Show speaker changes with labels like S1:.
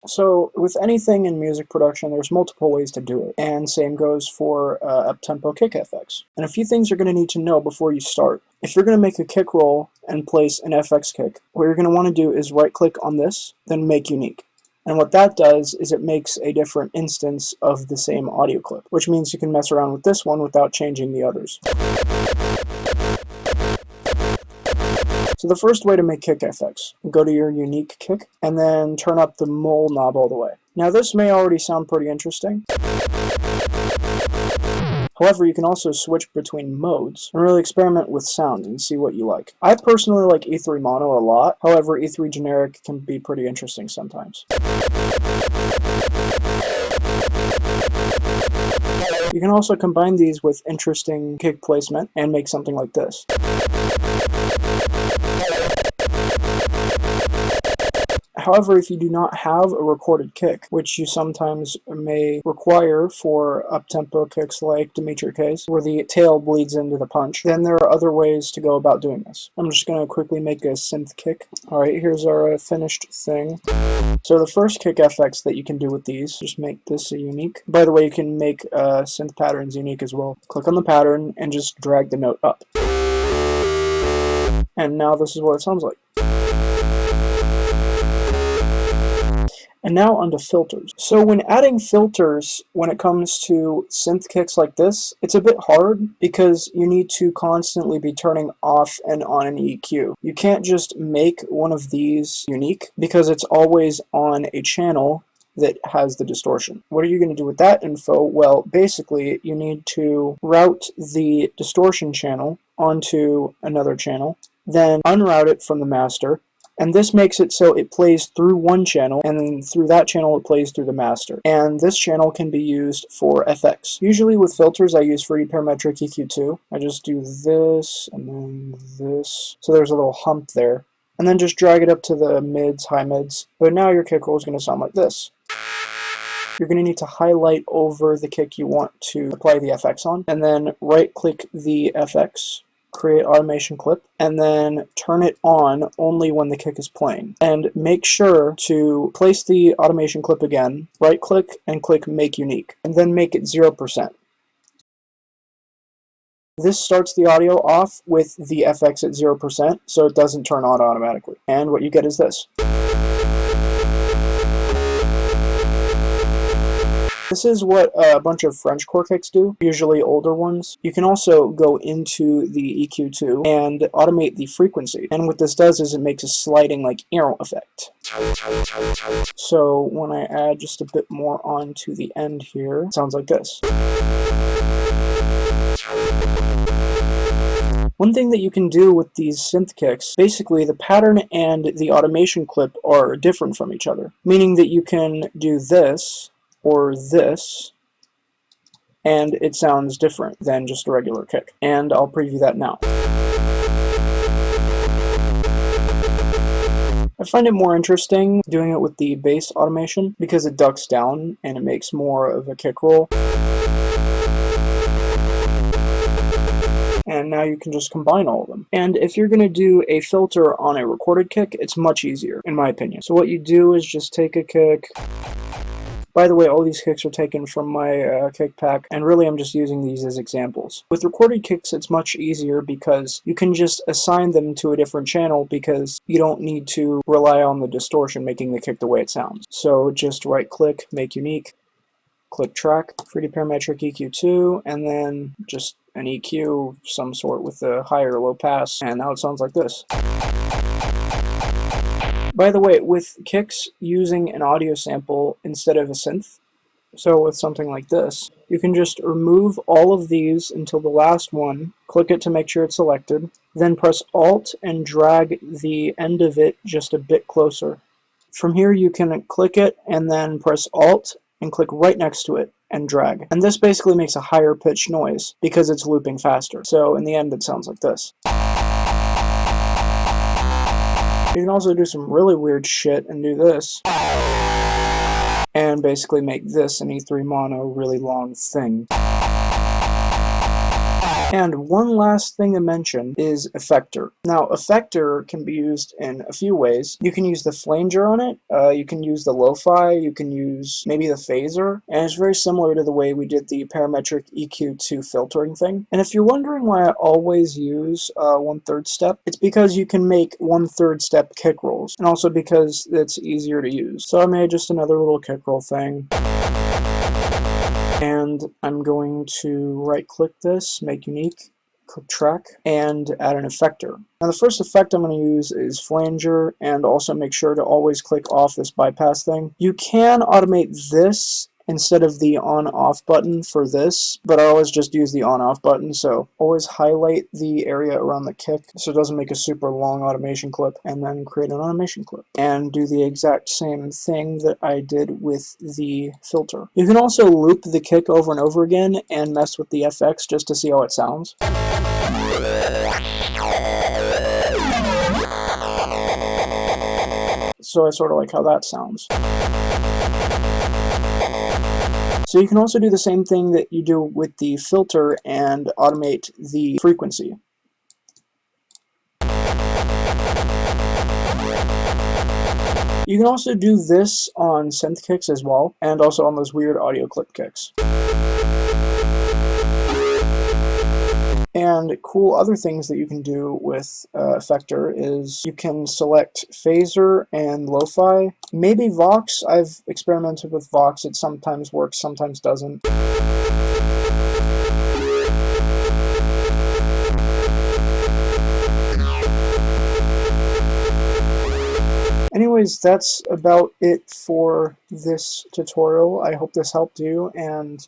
S1: So with anything in music production, there's multiple ways to do it, and same goes for UPTEMPO Kick FX. And a few things you're going to need to know before you start. If you're going to make a kick roll and place an FX kick, what you're going to want to do is right-click on this, then Make Unique. And what that does is it makes a different instance of the same audio clip, which means you can mess around with this one without changing the others. So the first way to make Kick FX, go to your unique kick, and then turn up the mole knob all the way. Now this may already sound pretty interesting. However, you can also switch between modes and really experiment with sound and see what you like. I personally like E3 mono a lot, however E3 generic can be pretty interesting sometimes. You can also combine these with interesting kick placement and make something like this. However, if you do not have a recorded kick, which you sometimes may require for up-tempo kicks like Dimitri K's, where the tail bleeds into the punch, then there are other ways to go about doing this. I'm just going to quickly make a synth kick. Alright, here's our finished thing. So the first Kick FX that you can do with these, just make this a unique. By the way, you can make synth patterns unique as well. Click on the pattern and just drag the note up. And now this is what it sounds like. And now onto filters. So when adding filters, when it comes to synth kicks like this, it's a bit hard because you need to constantly be turning off and on an EQ. You can't just make one of these unique because it's always on a channel that has the distortion. What are you going to do with that info? Well, basically you need to route the distortion channel onto another channel, then unroute it from the master. And this makes it so it plays through one channel, and then through that channel it plays through the master. And this channel can be used for FX. Usually with filters I use 3D parametric EQ2. I just do this, and then this. So there's a little hump there. And then just drag it up to the mids, high mids. But now your kick roll is going to sound like this. You're going to need to highlight over the kick you want to apply the FX on, and then right-click the FX, create automation clip, and then turn it on only when the kick is playing. And make sure to place the automation clip again, right click and click Make Unique, and then make it 0%. This starts the audio off with the FX at 0%, so it doesn't turn on automatically. And what you get is this. This is what a bunch of FRENCHCORE kicks do, usually older ones. You can also go into the EQ2 and automate the frequency. And what this does is it makes a sliding like arrow effect. So when I add just a bit more onto the end here, it sounds like this. One thing that you can do with these synth kicks, basically the pattern and the automation clip are different from each other, meaning that you can do this or this, and it sounds different than just a regular kick. And I'll preview that now. I find it more interesting doing it with the bass automation because it ducks down and it makes more of a kick roll. And now you can just combine all of them. And if you're going to do a filter on a recorded kick, it's much easier, in my opinion. So what you do is just take a kick. By the way, all these kicks are taken from my kick pack, and really I'm just using these as examples. With recorded kicks, it's much easier because you can just assign them to a different channel because you don't need to rely on the distortion making the kick the way it sounds. So just right-click, Make Unique, click Track, 3D parametric EQ2, and then just an EQ of some sort with a high or low pass, and now it sounds like this. By the way, with kicks using an audio sample instead of a synth, so with something like this, you can just remove all of these until the last one, click it to make sure it's selected, then press Alt and drag the end of it just a bit closer. From here you can click it and then press Alt and click right next to it and drag. And this basically makes a higher pitched noise because it's looping faster. So in the end it sounds like this. You can also do some really weird shit and do this. And basically make this an E3 mono really long thing. And one last thing to mention is Effector. Now, Effector can be used in a few ways. You can use the flanger on it, you can use the lo-fi, you can use maybe the phaser, and it's very similar to the way we did the parametric EQ2 filtering thing. And if you're wondering why I always use 1/3 step, it's because you can make 1/3 step kick rolls, and also because it's easier to use. So I made just another little kick roll thing. And I'm going to right-click this, make unique, click track, and add an effector. Now the first effect I'm going to use is flanger, and also make sure to always click off this bypass thing. You can automate this instead of the on-off button for this, but I always just use the on-off button, so always highlight the area around the kick so it doesn't make a super long automation clip, and then create an automation clip. And do the exact same thing that I did with the filter. You can also loop the kick over and over again and mess with the FX just to see how it sounds. So I sort of like how that sounds. So you can also do the same thing that you do with the filter and automate the frequency. You can also do this on synth kicks as well, and also on those weird audio clip kicks. And cool other things that you can do with Effector is you can select phaser and lo-fi, maybe Vox. I've experimented with Vox. It sometimes works, sometimes doesn't. Anyways, that's about it for this tutorial. I hope this helped you, and